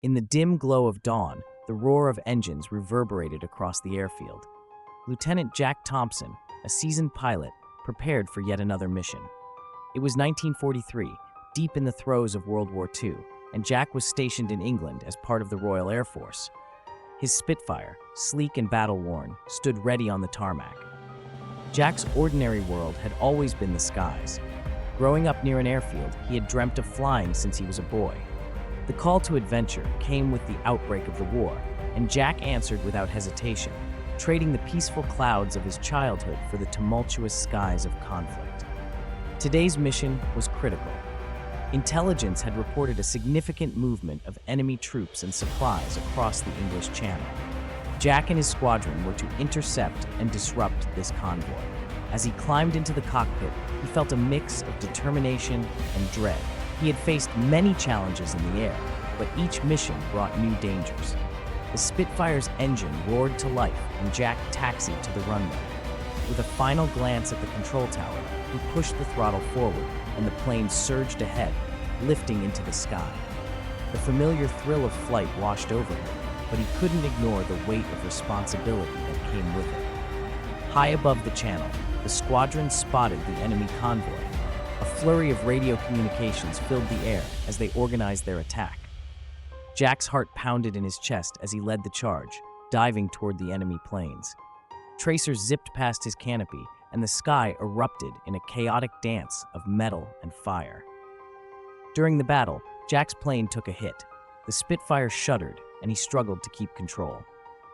In the dim glow of dawn, the roar of engines reverberated across the airfield. Lieutenant Jack Thompson, a seasoned pilot, prepared for yet another mission. It was 1943, deep in the throes of World War II, and Jack was stationed in England as part of the Royal Air Force. His Spitfire, sleek and battle-worn, stood ready on the tarmac. Jack's ordinary world had always been the skies. Growing up near an airfield, he had dreamt of flying since he was a boy. The call to adventure came with the outbreak of the war, and Jack answered without hesitation, trading the peaceful clouds of his childhood for the tumultuous skies of conflict. Today's mission was critical. Intelligence had reported a significant movement of enemy troops and supplies across the English Channel. Jack and his squadron were to intercept and disrupt this convoy. As he climbed into the cockpit, he felt a mix of determination and dread. He had faced many challenges in the air, but each mission brought new dangers. The Spitfire's engine roared to life, and Jack taxied to the runway. With a final glance at the control tower, he pushed the throttle forward, and the plane surged ahead, lifting into the sky. The familiar thrill of flight washed over him, but he couldn't ignore the weight of responsibility that came with it. High above the channel, the squadron spotted the enemy convoy. A flurry of radio communications filled the air as they organized their attack. Jack's heart pounded in his chest as he led the charge, diving toward the enemy planes. Tracers zipped past his canopy, and the sky erupted in a chaotic dance of metal and fire. During the battle, Jack's plane took a hit. The Spitfire shuddered, and he struggled to keep control.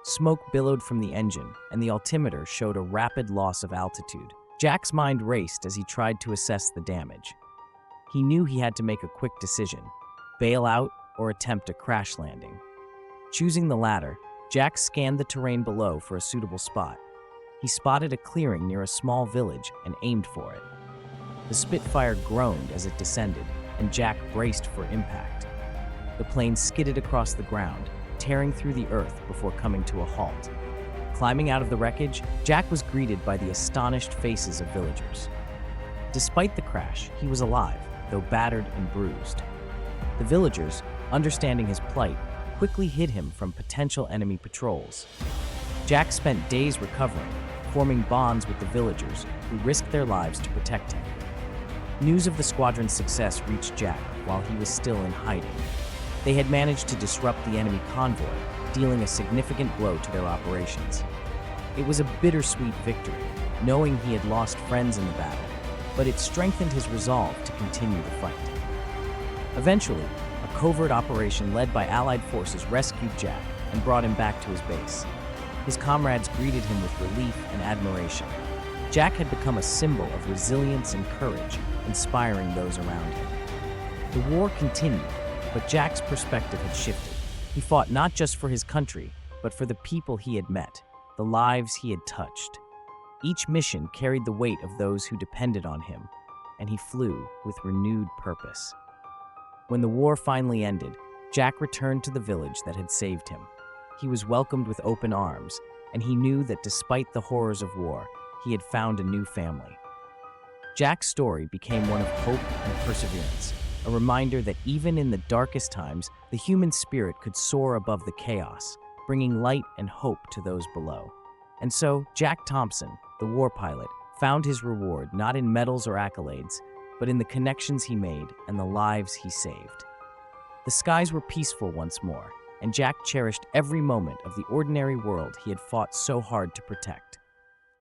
Smoke billowed from the engine, and the altimeter showed a rapid loss of altitude. Jack's mind raced as he tried to assess the damage. He knew he had to make a quick decision: bail out or attempt a crash landing. Choosing the latter, Jack scanned the terrain below for a suitable spot. He spotted a clearing near a small village and aimed for it. The Spitfire groaned as it descended, and Jack braced for impact. The plane skidded across the ground, tearing through the earth before coming to a halt. Climbing out of the wreckage, Jack was greeted by the astonished faces of villagers. Despite the crash, he was alive, though battered and bruised. The villagers, understanding his plight, quickly hid him from potential enemy patrols. Jack spent days recovering, forming bonds with the villagers who risked their lives to protect him. News of the squadron's success reached Jack while he was still in hiding. They had managed to disrupt the enemy convoy, dealing a significant blow to their operations. It was a bittersweet victory, knowing he had lost friends in the battle, but it strengthened his resolve to continue the fight. Eventually, a covert operation led by Allied forces rescued Jack and brought him back to his base. His comrades greeted him with relief and admiration. Jack had become a symbol of resilience and courage, inspiring those around him. The war continued, but Jack's perspective had shifted. He fought not just for his country, but for the people he had met, the lives he had touched. Each mission carried the weight of those who depended on him, and he flew with renewed purpose. When the war finally ended, Jack returned to the village that had saved him. He was welcomed with open arms, and he knew that despite the horrors of war, he had found a new family. Jack's story became one of hope and perseverance, a reminder that even in the darkest times, the human spirit could soar above the chaos, bringing light and hope to those below. And so, Jack Thompson, the war pilot, found his reward not in medals or accolades, but in the connections he made and the lives he saved. The skies were peaceful once more, and Jack cherished every moment of the ordinary world he had fought so hard to protect.